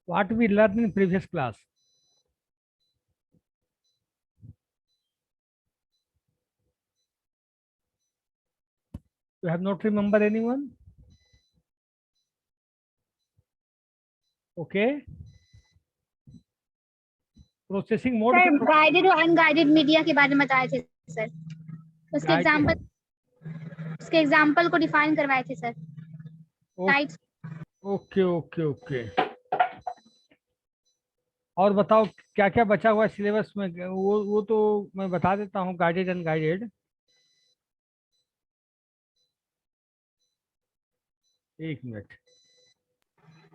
what we learned in previous class? You have not remember anyone? Okay. Processing mode. Sir guided और unguided media के बारे में बताए थे सर, उसके एग्जांपल को डिफाइन करवाए थे sir. Types. Okay okay okay. और बताओ क्या क्या बचा हुआ है सिलेबस में? वो तो मैं बता देता हूँ, गाइडेड अनगाइडेड। एक मिनट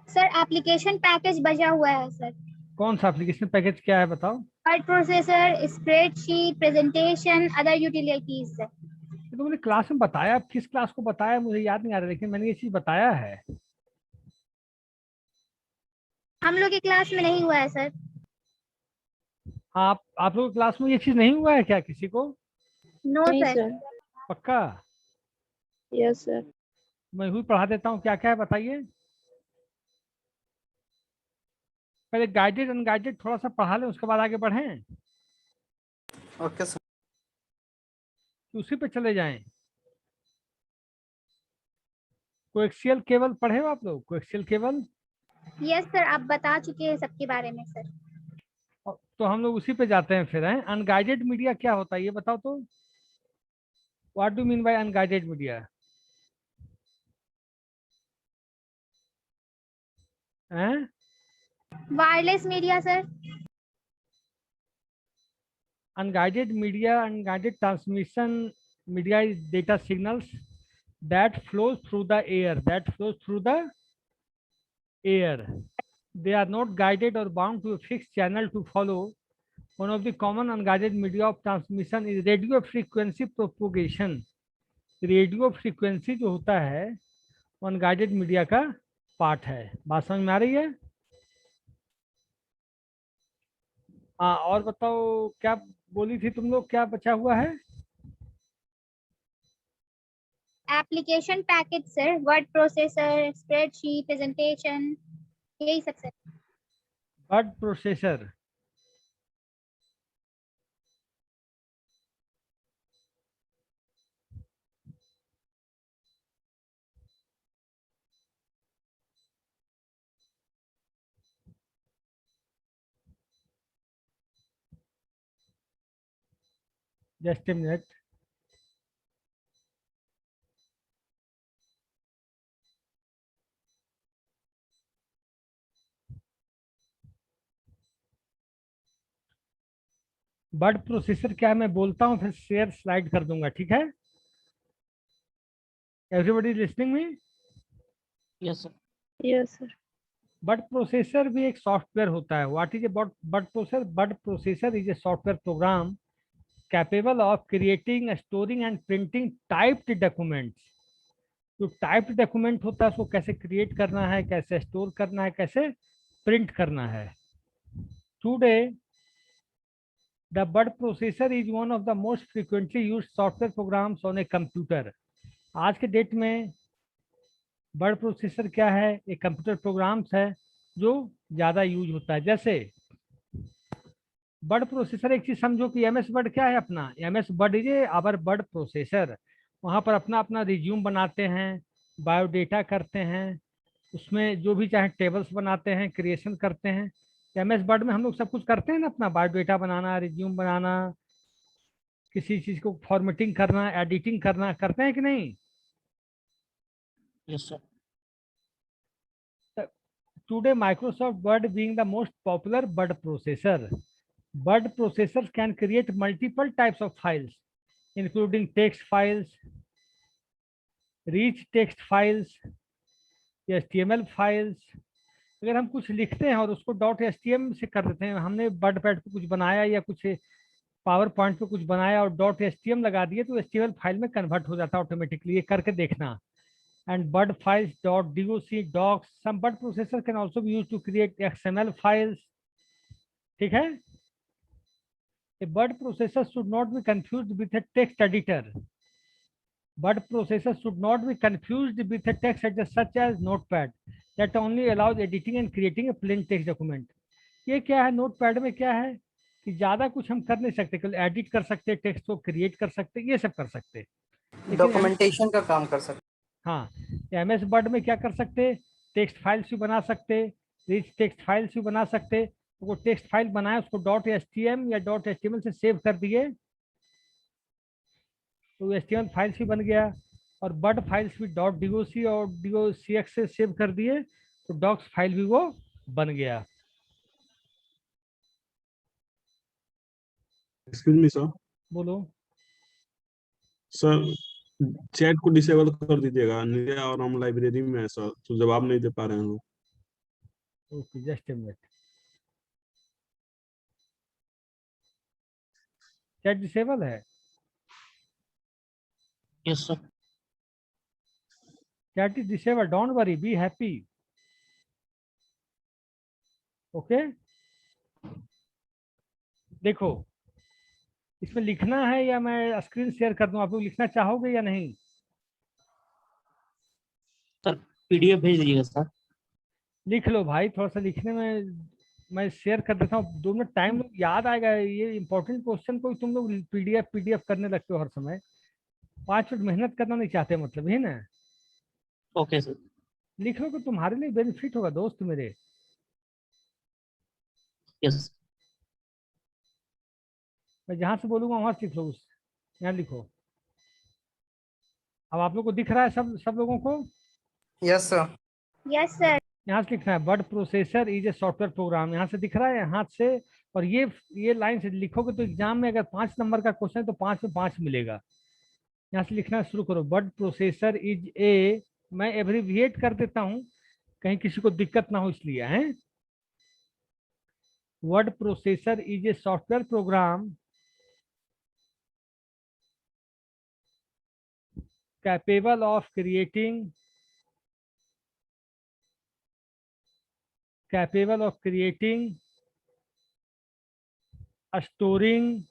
सर एप्लीकेशन पैकेज बचा हुआ है सर। कौन सा एप्लीकेशन पैकेज क्या है बताओ? Word processor, spreadsheet, presentation, other utilities sir. तो मैंने क्लास में बताया, किस क्लास को बताया मुझे याद नहीं आ रहा, लेकिन मैंने ये चीज बताया है। हम लोग की क्लास में नहीं हुआ है सर। आप लोगों की क्लास में ये चीज नहीं हुआ है क्या किसी को? No sir. पक्का? Yes sir. मैं भी पढ़ा देता हूँ, क्या क्या है बताइए। पहले गाइडेड अनगाइडेड थोड़ा सा पढ़ा लें, उसके बाद आगे बढ़ें। Okay sir. उसी पे चले जाएं। कोएक्सियल केबल पढ़े हो आप लोग? Coaxial cable. यस सर, आप बता चुके हैं सबके बारे में सर। तो हम लोग उसी पे जाते हैं फिर। हैं अनगाइडेड मीडिया क्या होता है ये बताओ तो। What do mean by unguided media? हैं? Wireless media sir. Unguided media, unguided transmission media is data signals that flows through the air. They are not guided or bound to a fixed channel to follow. One of the common unguided media of transmission is radio frequency propagation. Radio frequency जो होता है वो unguided media का part है। बात समझ में आ रही है? हाँ, और बताओ क्या बोली थी तुम लोग, क्या बचा हुआ है? Application package sir, word processor, spreadsheet, presentation, यही सब sir. Word processor. Just a minute. Word processor क्या है मैं बोलता हूँ, फिर शेयर स्लाइड कर दूंगा, ठीक है? एवरीबॉडी लिसनिंग में? Yes sir. Yes sir. Word processor भी एक सॉफ्टवेयर होता है। What is a word processor? Word processor is a software program capable of creating, storing and printing typed documents. जो टाइप्ड डॉक्यूमेंट होता है उसको कैसे क्रिएट करना है, कैसे स्टोर करना है, कैसे प्रिंट करना है। Today the word processor is one of the most frequently used software programs on a computer. आज के डेट में वर्ड प्रोसेसर क्या है? एक कंप्यूटर प्रोग्राम्स है जो ज़्यादा यूज होता है। जैसे वर्ड प्रोसेसर, एक चीज़ समझो कि एम एस वर्ड क्या है अपना। M S word is our word processor. वहाँ पर अपना अपना रिज्यूम बनाते हैं, बायोडेटा करते हैं, उसमें जो भी चाहे टेबल्स बनाते हैं, क्रिएशन करते हैं। एम एस वर्ड में हम लोग सब कुछ करते हैं ना, अपना बायोडेटा बनाना, रिज्यूम बनाना, किसी चीज़ को फॉर्मेटिंग करना, एडिटिंग करना, करते हैं कि नहीं? Yes sir. Today, Microsoft Word being the most popular word processors can create multiple types of files, including text files, rich text files, HTML files. अगर हम कुछ लिखते हैं और उसको .html से कर देते हैं, हमने वर्ड पैड पे कुछ बनाया या कुछ पावर पॉइंट पे कुछ बनाया और .html लगा दिए तो HTML फाइल में कन्वर्ट हो जाता है ऑटोमेटिकली। ये करके देखना। And word files .doc docs. Some word processor can also be used to create XML files. ठीक है? A word processor should not be confused with a text editor. Word processor should not be confused with a text editor such as Notepad. that only allows editing and creating a plain text document. ये क्या है, notepad में क्या है कि ज्यादा कुछ हम कर नहीं सकते, केवल एडिट कर सकते, टेक्स्ट को क्रिएट कर सकते, ये सब कर सकते। लेकिन डॉक्यूमेंटेशन का काम कर सकते। हाँ, MS वर्ड में क्या कर सकते, टेक्स्ट फाइल्स भी बना सकते, रिच टेक्स्ट फाइल्स भी बना सकते। तो वो टेक्स्ट फाइल बनाए, उसको .htm या .html से सेव कर दिए तो HTML फाइल्स भी बन गया, और वर्ड फाइल्स भी .doc और docx से सेव कर दिए तो डॉक्स फाइल भी वो बन गया। Excuse me sir. बोलो। सर चैट को डिसेबल कर दीजिएगा, नित्या और हम लाइब्रेरी में है सर, तो जवाब नहीं दे पा रहे हैं। Okay, just a minute. Chat disable है? Yes sir. Chat is disabled. Don't worry. Be happy. Okay. देखो, इसमें लिखना है या मैं स्क्रीन शेयर कर दूं? आप लोग लिखना चाहोगे या नहीं? सर PDF भेज दीजिएगा सर। लिख लो भाई, थोड़ा सा लिखने में मैं शेयर कर देता हूँ, 2 मिनट टाइम याद आएगा। ये इंपॉर्टेंट क्वेश्चन को तुम लोग PDF करने लगते हो हर समय, 5 मिनट मेहनत करना नहीं चाहते, मतलब है ना। Okay sir. लिख लो तो तुम्हारे लिए बेनिफिट होगा दोस्त मेरे। यस। मैं जहां से बोलूंगा वहां से लिख लो, उस यहाँ लिखो। अब आप लोग को दिख रहा है सब लोगों को? Yes sir. Yes, sir. यहाँ से लिखना है word processor is a software program, यहाँ से दिख रहा है हाथ से। और ये लाइन से लिखोगे तो एग्जाम में अगर 5 नंबर का क्वेश्चन है तो 5 में 5 मिलेगा। यहाँ से लिखना शुरू करो, वर्ड प्रोसेसर इज ए, मैं एब्रिविएट कर देता हूँ कहीं किसी को दिक्कत ना हो इसलिए है। Word processor is a software program capable of creating storing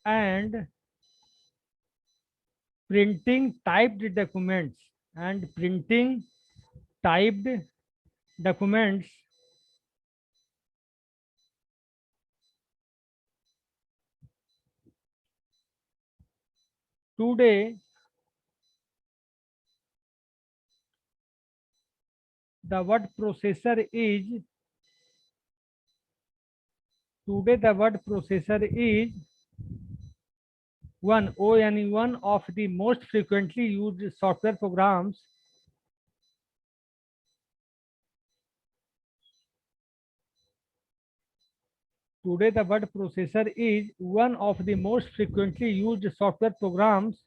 and printing typed documents today. The word processor is one of the most frequently used software programs Today, the word processor is one of the most frequently used software programs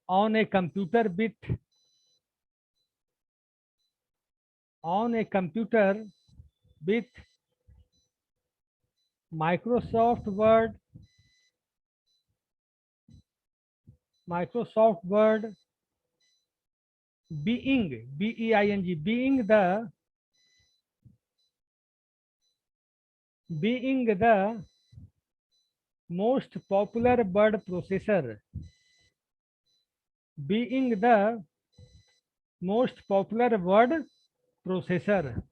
on a computer with Microsoft Word, being the most popular word processor. Being the most popular word processor.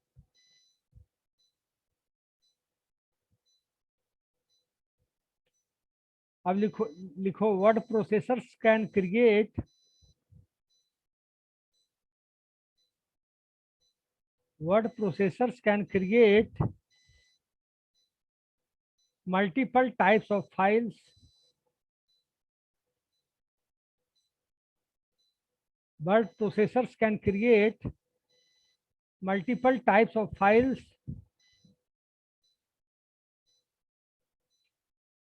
अब लिखो word processors can create multiple types of files. Word processors can create multiple types of files,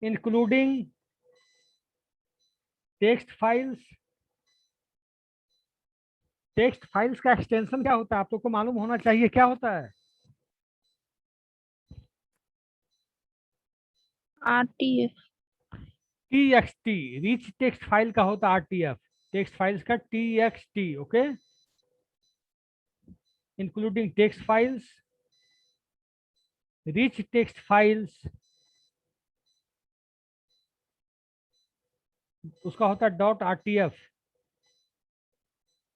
including text files. Text files का extension क्या होता है आप लोग को मालूम होना चाहिए, क्या होता है? RTF। TXT, rich text file का होता है RTF, टेक्स्ट फाइल्स का TXT। Okay, including text files, rich text files, उसका होता है dot RTF,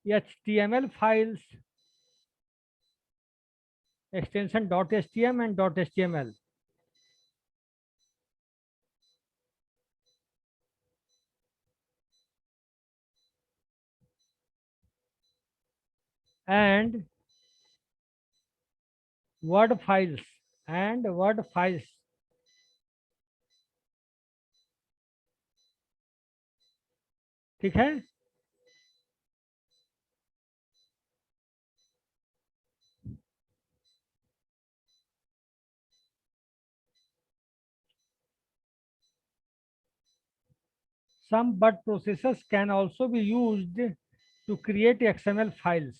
HTML files extension dot HTML and dot HTML. and word files. ठीक है. Some word processors can also be used to create XML files.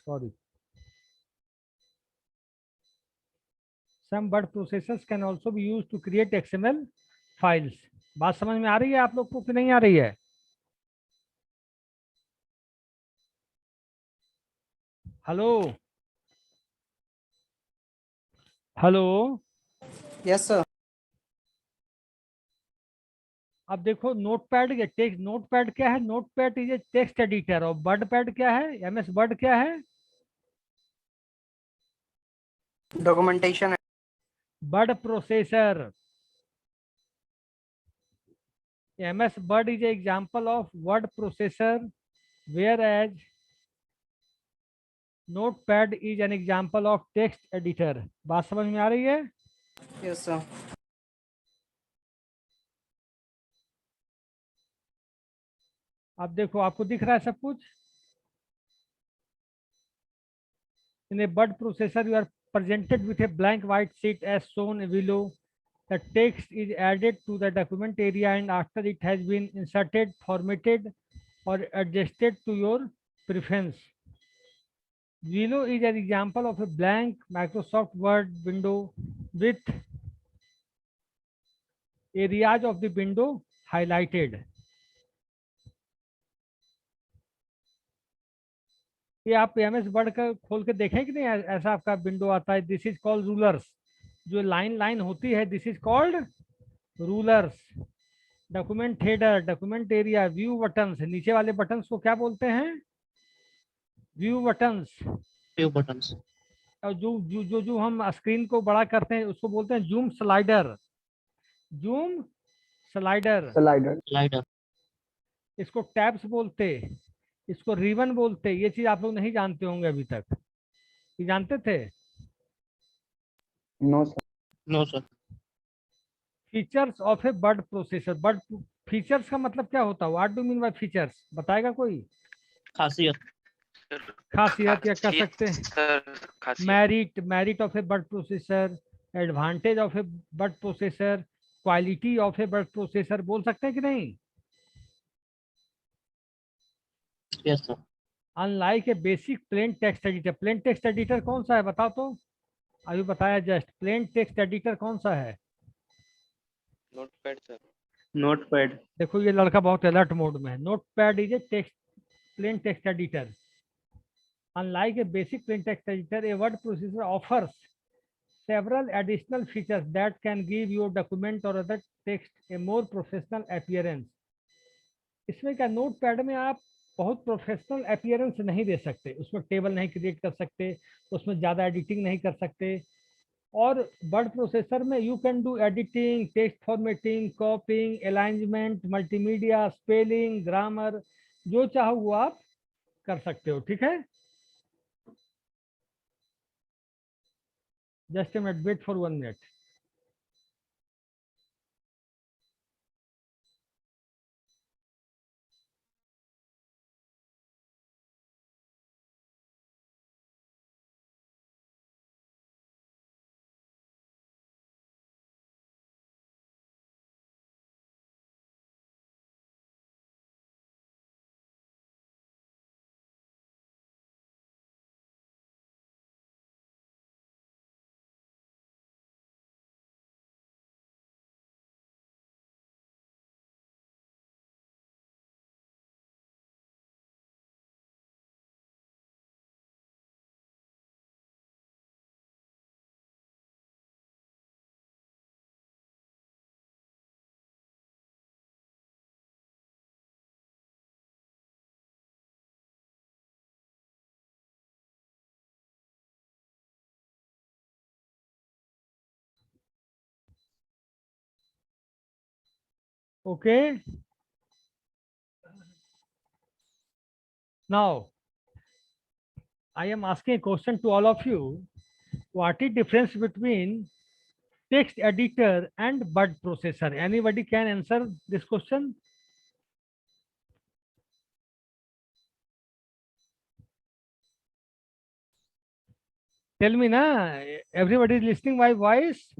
Sorry. Some word processors can also be used to create XML files. बात समझ में आ रही है आप लोग को कि नहीं आ रही है? Hello hello. Yes, sir. अब देखो नोटपैड के टेक्स्ट, नोटपैड क्या है? Notepad is a text editor. और वर्डपैड क्या है? MS वर्ड क्या है? Documentation. Word processor. MS Word is an example of word processor, whereas Notepad is an example of text editor. बात समझ में आ रही है? Yes, sir. अब देखो आपको दिख रहा है सब कुछ. In a word processor, you are presented with a blank white sheet as shown below. The text is added to the document area, and after it has been inserted, formatted, or adjusted to your preference. Below is an example of a blank Microsoft Word window with areas of the window highlighted. ये आप MS word का खोल के देखें कि नहीं, ऐसा आपका विंडो आता है. This is called rulers. जो लाइन लाइन होती है, this is called rulers. Document header, document area, view buttons. नीचे वाले बटन्स को क्या बोलते हैं? View buttons. Few buttons. और जो हम स्क्रीन को बड़ा करते हैं उसको बोलते हैं zoom slider. Zoom slider. Slider. इसको टैब्स बोलते, इसको रिबन बोलते. ये चीज आप लोग नहीं जानते होंगे अभी तक. ये जानते थे? No, sir. Features of a word processor. Word features का मतलब क्या होता है? What do mean bye features? बताएगा कोई? खासियत. खासियत या कह सकते हैं सर खासियत. Merit of a word processor, advantage of a word processor, quality of a word processor. बोल सकते हैं कि नहीं? Yes, sir. Unlike a basic plain text editor. Plain text editor कौन सा है बताओ तो? अभी बताया जस्ट. प्लेन टेक्स्ट एडिटर कौन सा है? Notepad sir. Notepad. देखो ये लड़का बहुत अलर्ट मोड में है. Notepad is a text plane text editor. Unlike a basic plain text editor, a word processor offers several additional features that can give your document or other text a more professional appearance. इसमें क्या, notepad में आप बहुत professional appearance नहीं दे सकते. उसमें table नहीं create कर सकते, उसमें ज़्यादा एडिटिंग नहीं कर सकते. और वर्ड प्रोसेसर में you can do editing, text formatting, कॉपिंग, alignment, multimedia, spelling, grammar, जो चाहो वो आप कर सकते हो. ठीक है. Just a minute, wait for 1 minute. Okay. Now, I am asking a question to all of you. What is difference between text editor and word processor? Anybody can answer this question? Tell me, na? Everybody is listening my voice.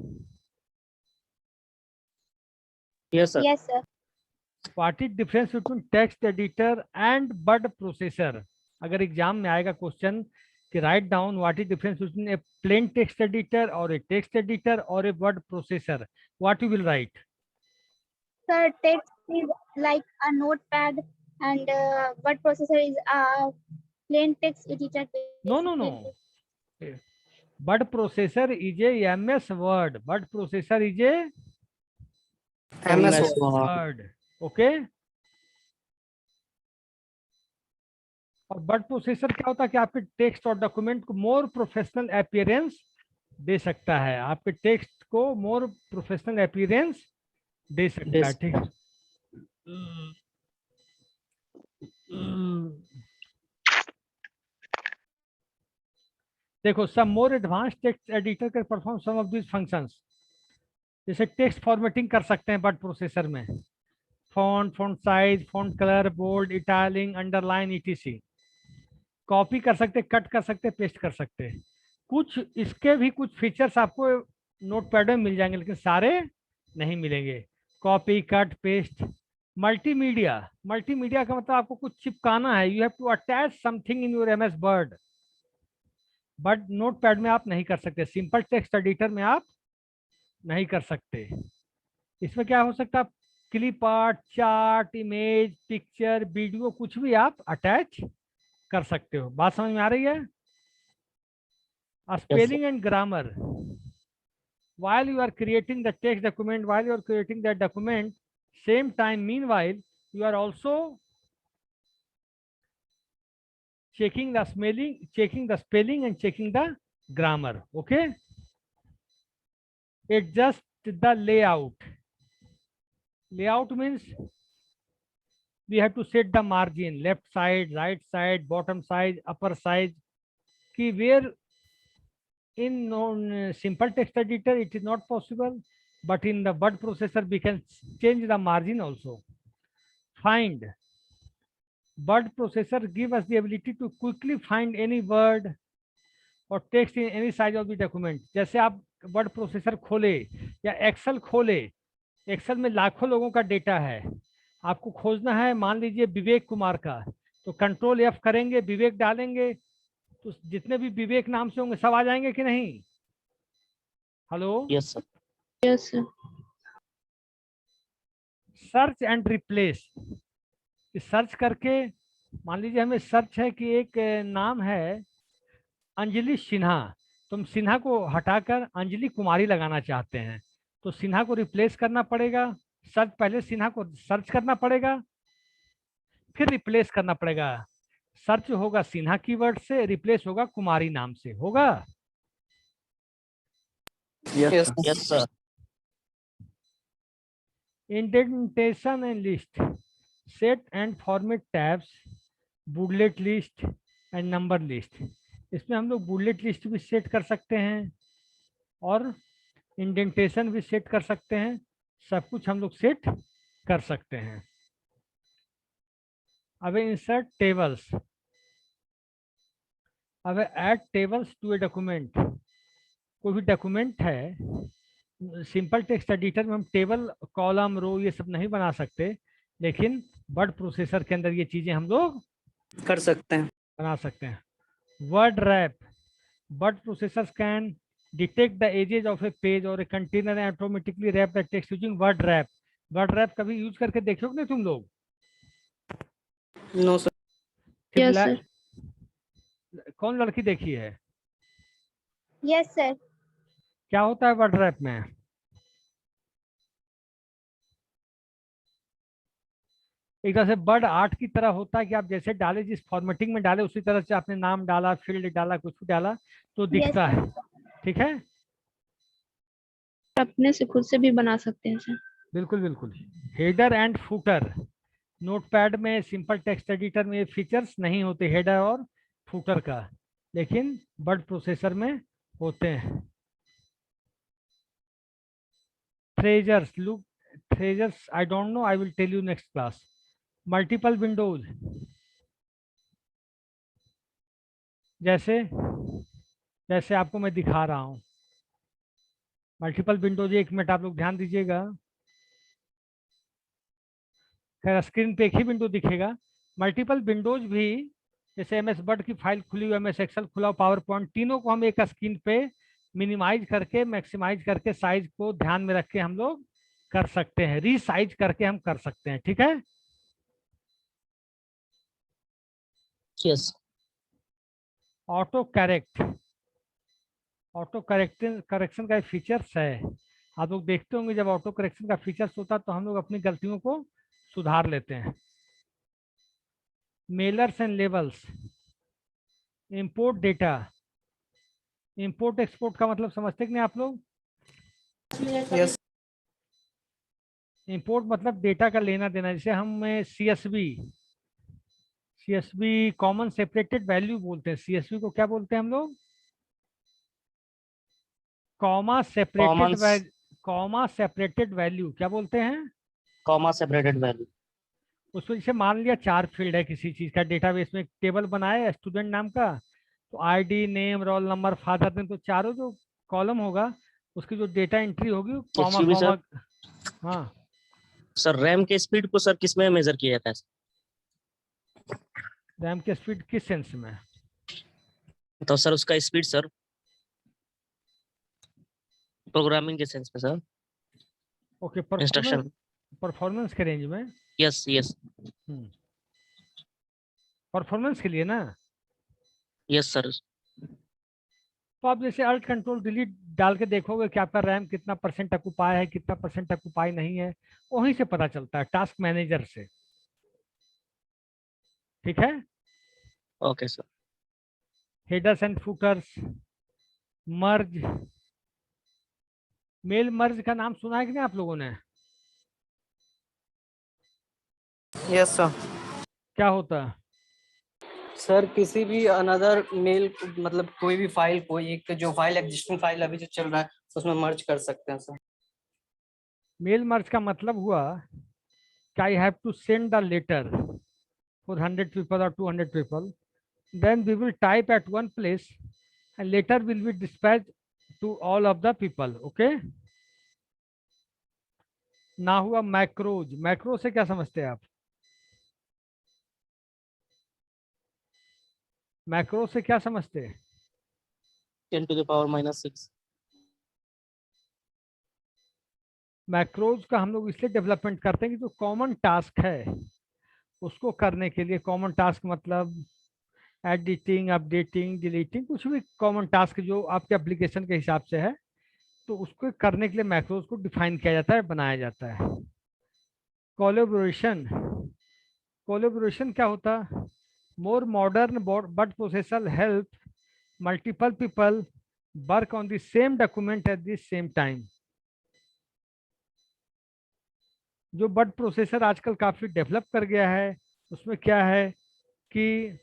Yes, sir. Yes, sir. What is difference between text editor and word processor? अगर exam में आएगा question कि write down what is difference between A plane text editor और ए text editor और ए word processor, what you will write? Sir, text is like a notepad and word processor is a plain text editor. No. basically. Word processor is a MS Word. Word processor is a MS Word. Okay. और word processor क्या होता है कि आपके text और document को मोर professional appearance दे सकता है, आपके टेक्स्ट को मोर प्रोफेशनल अपीयरेंस दे सकता है। ठीक है। देखो, some more advance text editor can perform some of this functions. जैसे टेक्स्ट फॉर्मेटिंग कर सकते हैं वर्ड प्रोसेसर में, font, font size, font colour, bold, italic, underline, etc. Copy कर सकते, कट कर सकते, पेस्ट कर सकते। कुछ इसके भी कुछ फीचर्स आपको नोटपैड में मिल जाएंगे, लेकिन सारे नहीं मिलेंगे। Copy, cut, paste. Multimedia, multimedia का मतलब आपको कुछ चिपकाना है, you have to attach something in your MS word, but Notepad में आप नहीं कर सकते, सिंपल टेक्स्ट एडिटर में आप नहीं कर सकते। इसमें क्या हो सकता है, clip art, chart, image, picture, video, कुछ भी आप अटैच कर सकते हो। बात समझ में आ रही है? Spelling and grammar, while you are creating the text document, while you are creating that document, same time meanwhile you are also checking the spelling and checking the grammar. Okay. Adjust the layout. Layout means we have to set the margin, left side, right side, bottom size, upper size. Ki where in simple text editor it is not possible, but in the word processor we can change the margin also. Find. Word processor give us the ability to quickly find any word or text in any size of the document. जैसे आप word processor खोले या Excel खोले, Excel में लाखों लोगों का data है, आपको खोजना है मान लीजिए विवेक कुमार का, तो कंट्रोल F करेंगे, विवेक डालेंगे, तो जितने भी विवेक नाम से होंगे सब आ जाएंगे कि नहीं? Hello? Yes sir. Yes, sir. Search and replace, search करके मान लीजिए हमें सर्च है कि एक नाम है अंजलि सिन्हा, तो हम सिन्हा को हटाकर अंजलि कुमारी लगाना चाहते हैं, तो सिन्हा को रिप्लेस करना पड़ेगा। सर्च, पहले सिन्हा को सर्च करना पड़ेगा, फिर रिप्लेस करना पड़ेगा। सर्च होगा सिन्हा कीवर्ड से, रिप्लेस होगा कुमारी नाम से, होगा? Yes sir. Indentation and list, set and format tabs, bullet list and number list. इसमें हम लोग बुलेट लिस्ट भी सेट कर सकते हैं और इंडेंटेशन भी सेट कर सकते हैं, सब कुछ हम लोग सेट कर सकते हैं। अब इंसर्ट टेबल्स, अब add tables two a document. कोई भी डॉक्यूमेंट है, सिंपल टेक्स्ट एडिटर में हम टेबल, कॉलम, रो ये सब नहीं बना सकते, लेकिन वर्ड प्रोसेसर के अंदर ये चीजें हम लोग कर सकते हैं, बना सकते हैं। Word wrap, word processor can detect the edges of a page और a container and automatically wrap the text using word wrap. Word wrap कभी यूज करके देखोगे नहीं तुम लोग? No sir. Yes, sir. कौन लड़की देखी है? Yes, sir. क्या होता है वर्ड रैप में? एक तरह से वर्ड आर्ट की तरह होता है कि आप जैसे डाले, जिस फॉर्मेटिंग में डाले उसी तरह से आपने नाम डाला, फील्ड डाला, कुछ भी डाला तो दिखता है। ठीक है, अपने से खुद से भी बना सकते हैं सर। बिल्कुल बिल्कुल। हेडर एंड फूटर, नोटपैड में सिंपल टेक्स्ट एडिटर में ये फीचर्स नहीं होते हेडर और फूटर का, लेकिन वर्ड प्रोसेसर में होते हैं। Treasures, look, treasures I don't know, I will tell you next class. Multiple windows, जैसे जैसे आपको मैं दिखा रहा हूं मल्टीपल विंडोज, एक मिनट आप लोग ध्यान दीजिएगा। खैर स्क्रीन पे एक ही विंडो दिखेगा। मल्टीपल विंडोज भी, जैसे एमएस वर्ड की फाइल खुली हुई, एमएस एक्सेल खुला हो, पावर पॉइंट, तीनों को हम एक स्क्रीन पे मिनिमाइज करके मैक्सिमाइज करके साइज को ध्यान में रख के हम लोग कर सकते हैं, रीसाइज करके हम कर सकते हैं। ठीक है। Yes. Auto correct, auto correction का फीचर्स है। आप लोग देखते होंगे जब ऑटो करेक्शन का फीचर्स होता है तो हम लोग अपनी गलतियों को सुधार लेते हैं। Mellors and labels, import data, import export का मतलब समझते कि नहीं आप लोग? यस। इंपोर्ट मतलब डेटा का लेना देना। जैसे हम सीएसवी कॉमन सेपरेटेड वैल्यू बोलते हैं। सीएसवी को क्या बोलते हैं हम लोग? Comma separated Commons, comma separated value क्या बोलते हैं? Comma separated value. उसमें जैसे मान लिया 4 फील्ड है किसी चीज का, डेटाबेस में एक टेबल बनाए स्टूडेंट नाम का, तो ID, name, roll number, father name, तो चारों जो कॉलम होगा उसकी जो डेटा एंट्री होगी वो कॉमा एक्चुअली कॉमा। सर, हाँ सर रैम के स्पीड को सर किस में मेजर किया जाता है? रैम की स्पीड किस सेंस में? तो सर उसका स्पीड सर, प्रोग्रामिंग के सेंस में सर, ओके, इंस्ट्रक्शन। परफॉर्मेंस के रेंज में। Yes yes. परफॉर्मेंस के लिए ना। Yes sir. तो आप जैसे अल्ट कंट्रोल डिलीट डाल के देखोगे कि आपका रैम कितना परसेंट ऑक्युपाई है, कितना परसेंट ऑक्युपाई नहीं है, वहीं से पता चलता है, टास्क मैनेजर से। ठीक है। Okay sir. Headers and footers, merge, mail merge का नाम सुना है कि नहीं आप लोगों ने? Yes sir. क्या होता है? सर किसी भी अनदर मेल, मतलब कोई भी फाइल को एक जो फाइल एग्जिस्टिंग फाइल अभी जो चल रहा है उसमें मर्ज कर सकते हैं सर। मेल मर्ज का मतलब हुआ कि I have to send the letter for 100 people और 200 people, then we will type at one place and later will be dispatched to all of the people. Okay, ना हुआ मैक्रोज। मैक्रो से क्या समझते हैं आप? मैक्रो से क्या समझते हैं? 10⁻⁻⁶। मैक्रोज का हम लोग इसलिए डेवलपमेंट करते हैं कि जो कॉमन टास्क है उसको करने के लिए, कॉमन टास्क मतलब एडिटिंग, अपडेटिंग, डिलीटिंग, कुछ भी कॉमन टास्क जो आपके एप्लीकेशन के हिसाब से है, तो उसको करने के लिए मैक्रोज को डिफाइन किया जाता है, बनाया जाता है। कोलैबोरेशन, कोलैबोरेशन क्या होता है? मोर modern word processor help multiple people work on the same document at the same time. जो वर्ड प्रोसेसर आजकल काफी डेवलप कर गया है उसमें क्या है कि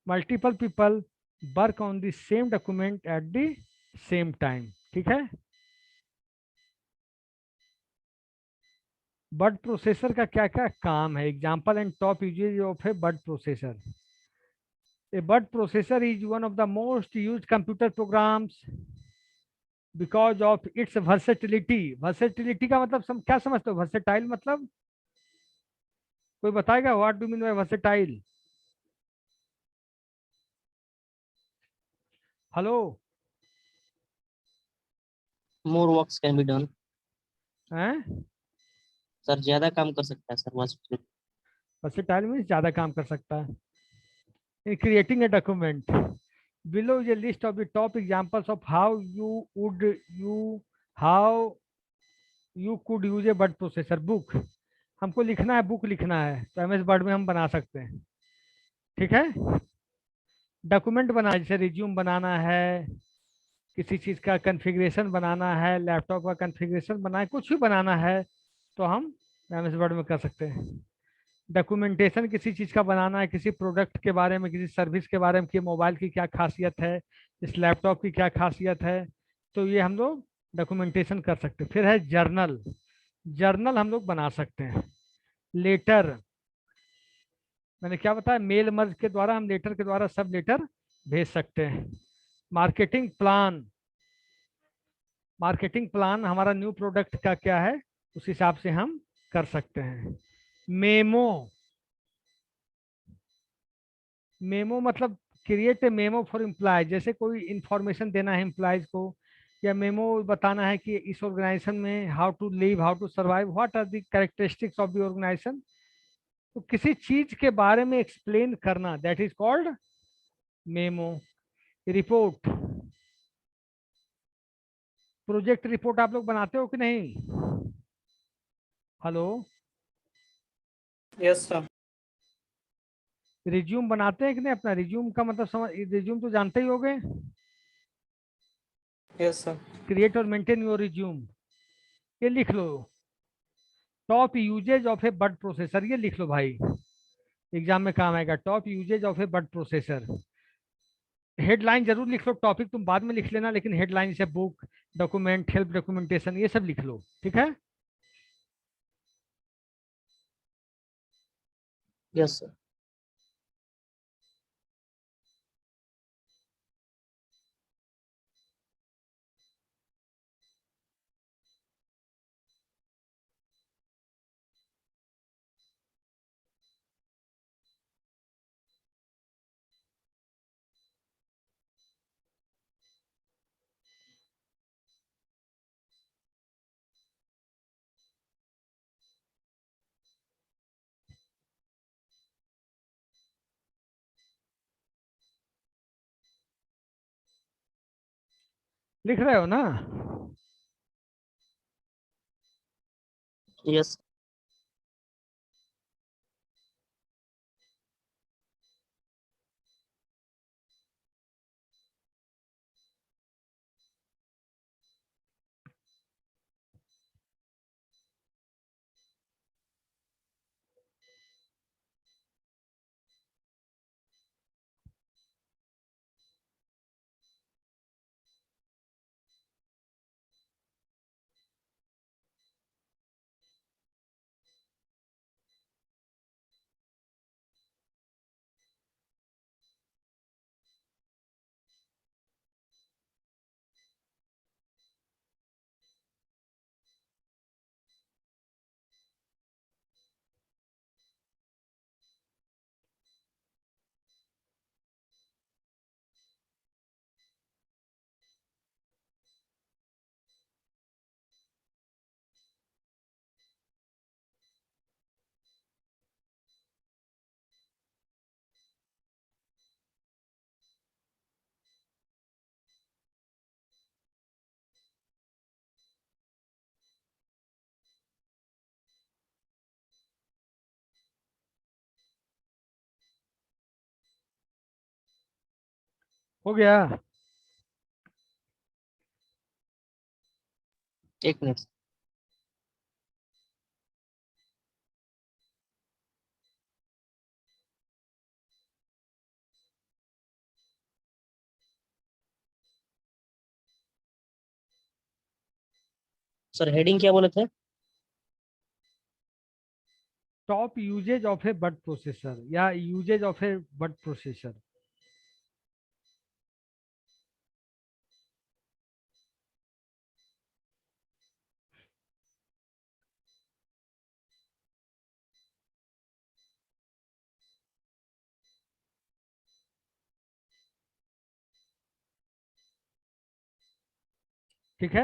multiple people work on the same document at the same time. ठीक है। वर्ड प्रोसेसर का क्या क्या काम है? Example and top usage of a word processor. A word processor is one of the most used computer programs because of its versatility. Versatility का मतलब क्या समझते हो? versatile मतलब कोई बताएगा? What do you mean by versatile? Hello? More works can be done. हैं? Sir ज्यादा काम कर सकता है सर बस। versatile means ज्यादा काम कर सकता है। In creating a document, below is a list of the top examples of how you could use a word processor. Book, हमको लिखना है, बुक लिखना है तो एमएस वर्ड में हम बना सकते हैं। ठीक है। डॉक्यूमेंट बना, जैसे रिज्यूम बनाना है, किसी चीज का कॉन्फ़िगरेशन बनाना है, लैपटॉप का कॉन्फ़िगरेशन बनाना है, कुछ भी बनाना है तो हम एमएस वर्ड में कर सकते हैं। डॉक्यूमेंटेशन किसी चीज का बनाना है, किसी प्रोडक्ट के बारे में, किसी सर्विस के बारे में कि मोबाइल की क्या खासियत है, इस लैपटॉप की क्या खासियत है, तो ये हम लोग डॉक्यूमेंटेशन कर सकते हैं। फिर है जर्नल, जर्नल हम लोग बना सकते हैं। लेटर, मैंने क्या बताया, मेल मर्ज के द्वारा हम लेटर के द्वारा सब लेटर भेज सकते हैं। मार्केटिंग प्लान, मार्केटिंग प्लान हमारा न्यू प्रोडक्ट का क्या है उस हिसाब से हम कर सकते हैं। मेमो, मेमो मतलब create a memo for employ, जैसे कोई इंफॉर्मेशन देना है एम्प्लॉयज को, या मेमो बताना है कि इस ऑर्गेनाइजेशन में how to live, how to survive, what are the characteristics of the organisation, तो किसी चीज के बारे में एक्सप्लेन करना, that is called memo. Report, project report आप लोग बनाते हो कि नहीं? Hello, yes sir. रिज्यूम बनाते हैं कि नहीं? अपना रिज्यूम का मतलब समझ, रिज्यूम तो जानते ही होगे, यस सर। क्रिएट और मेंटेन योर रिज्यूम, ये लिख लो। Top usage of a word processor, ये लिख लो भाई, एग्जाम में काम आएगा। Top usage of a word processor, headline जरूर लिख लो, टॉपिक तुम बाद में लिख लेना, लेकिन हेडलाइन जैसे बुक, डॉक्यूमेंट, हेल्प डॉक्यूमेंटेशन, ये सब लिख लो, ठीक है। Yes sir. लिख रहे हो ना? यस हो गया? एक मिनट। सर हेडिंग क्या बोले थे? Top usage of a word processor या usages of a word processor. ठीक है,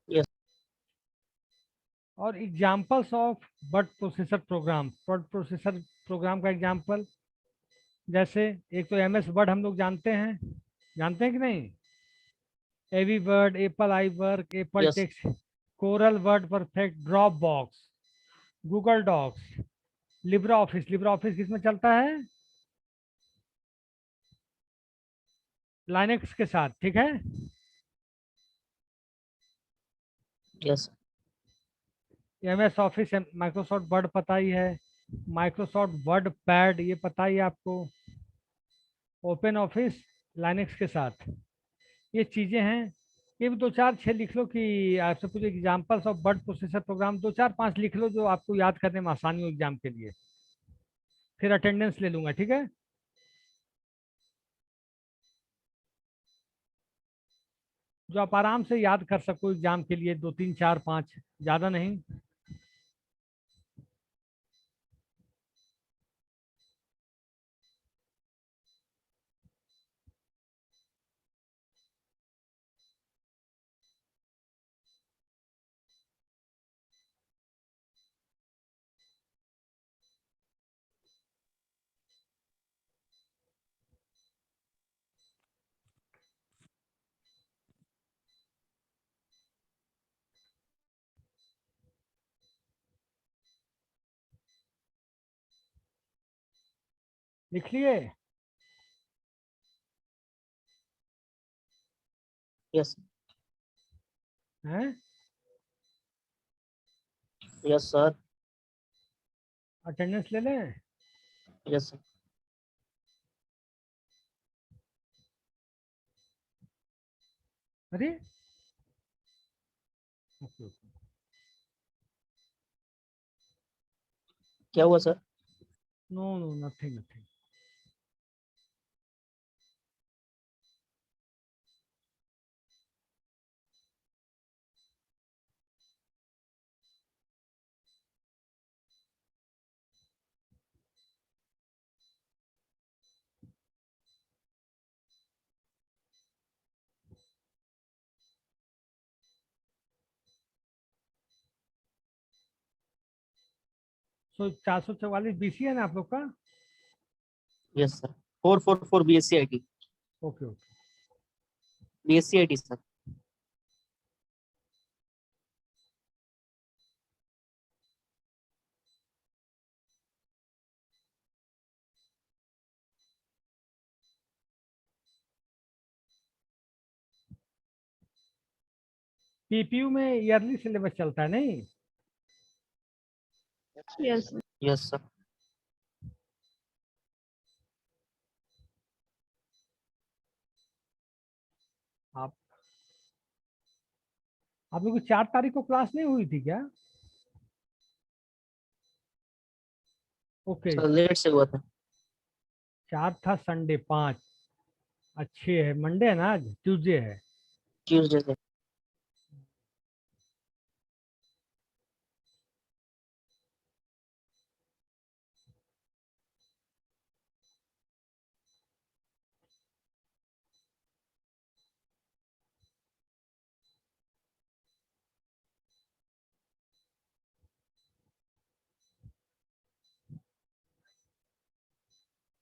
यस और examples of word processor program. Word processor program का एग्जाम्पल जैसे एक तो MS वर्ड हम लोग जानते हैं कि नहीं? AbiWord, Apple iWork, Apple yes text, Corel WordPerfect, Dropbox, Google Docs, LibreOffice. LibreOffice किसमें चलता है? लाइनेक्स के साथ, ठीक है। Yes MS Office, Microsoft Word पता ही है, माइक्रोसॉफ्ट वर्ड पैड ये पता ही है आपको, ओपन ऑफिस लाइनेक्स के साथ। ये चीज़ें हैं। ये भी 2 4 6 लिख लो कि आपसे कुछ examples of word processor program 2 4 5 लिख लो जो आपको याद करने में आसानी हो एग्जाम के लिए। फिर अटेंडेंस ले लूंगा, ठीक है। जो आप आराम से याद कर सको एग्जाम के लिए, 2 3 4 5, ज़्यादा नहीं। लिख लिए? यस हैं? यस सर अटेंडेंस ले लें? यस सर अरे ओके ओके। क्या हुआ sir? No no, nothing nothing. So 444 BC है ना आप लोग का? Yes sir 444 BSc IT okay okay. BSc IT sir. PPU में ईयरली सिलेबस चलता है नहीं? Yes. यस सर आप आप लोग की 4 तारीख को क्लास नहीं हुई थी क्या? ओके। सर लेट से हुआ था। 4 था संडे, 5 अच्छे है, मंडे है ना, आज ट्यूसडे है। ट्यूसडे से।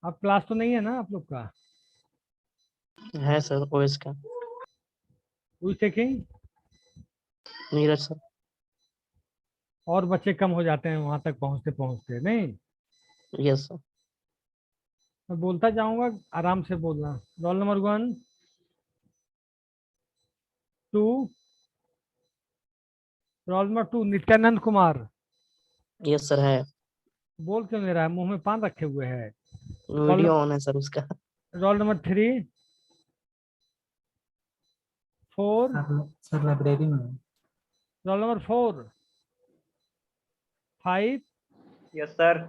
अब क्लास तो नहीं है ना आप लोग का? है सर ओएस का। हुई चेकिंग? नीरज सर। और बच्चे कम हो जाते हैं वहां तक पहुंचते पहुंचते नहीं? यस सर मैं बोलता जाऊंगा, आराम से बोलना। Roll number 1 2। Roll number 2 Nityanand Kumar. Yes sir है। बोल क्यों नहीं रहा है? मुंह में पान रखे हुए है। वीडियो ऑन है सर उसका। Roll number 3 4। सर लाइब्रेरी में हूँ। Roll number 4 5 yes sir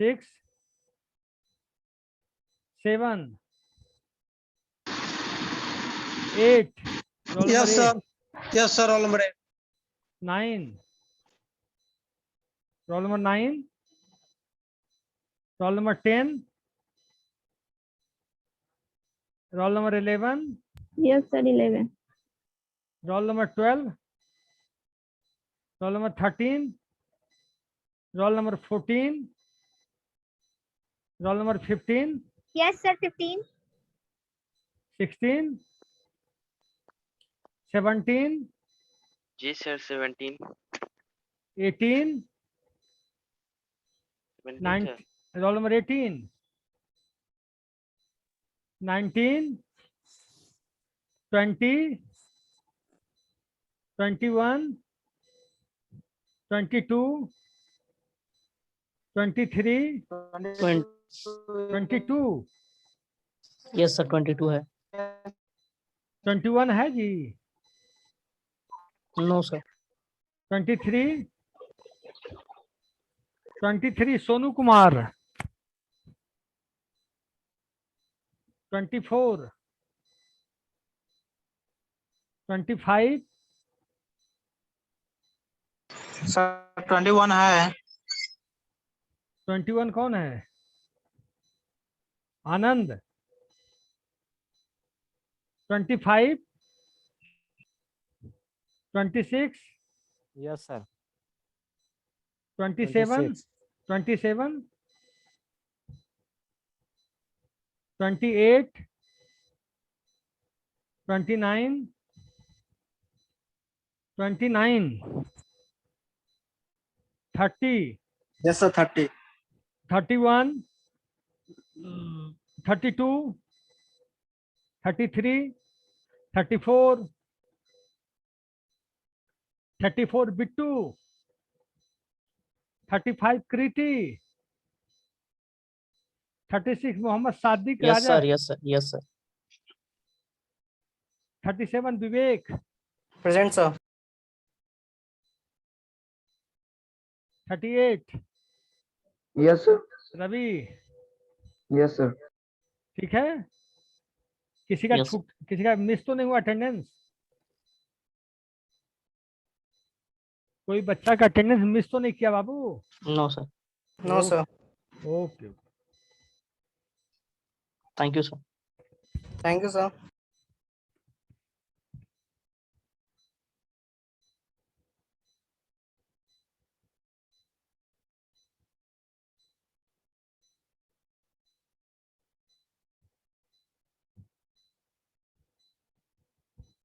6 7 8। Roll number yes sir 8 yes sir roll number 9। Roll number 9। Roll number 10। Roll number 11। Yes, sir, 11. Roll number 12। roll number 13, roll number 14, roll number 15, Yes, sir. 15. 16, 17, जी sir 17 18, 17 9, sir roll number 18, 19, 20, 21, 22, 23, 22, yes sir 22 है। 21 है जी, no sir 23, 23 Sonu Kumar, 24, 25, sir 21 है। 21 कौन है? Anand. 25, 26, yes sir 27, 27, 28, 29, 29, 30, yes sir 30 31, 32, 33, 34, 34 Bittu, 35 Kriti, 36 Mohammad Sadiq yes Raja, sir yes sir yes sir 37 Vivek, present sir 38 yes sir Ravi. Yes sir ठीक है, किसी का Yes. छूट, किसी का मिस तो नहीं हुआ अटेंडेंस? कोई बच्चा का अटेंडेंस मिस तो नहीं किया बाबू? No sir no sir okay. Thank you sir thank you sir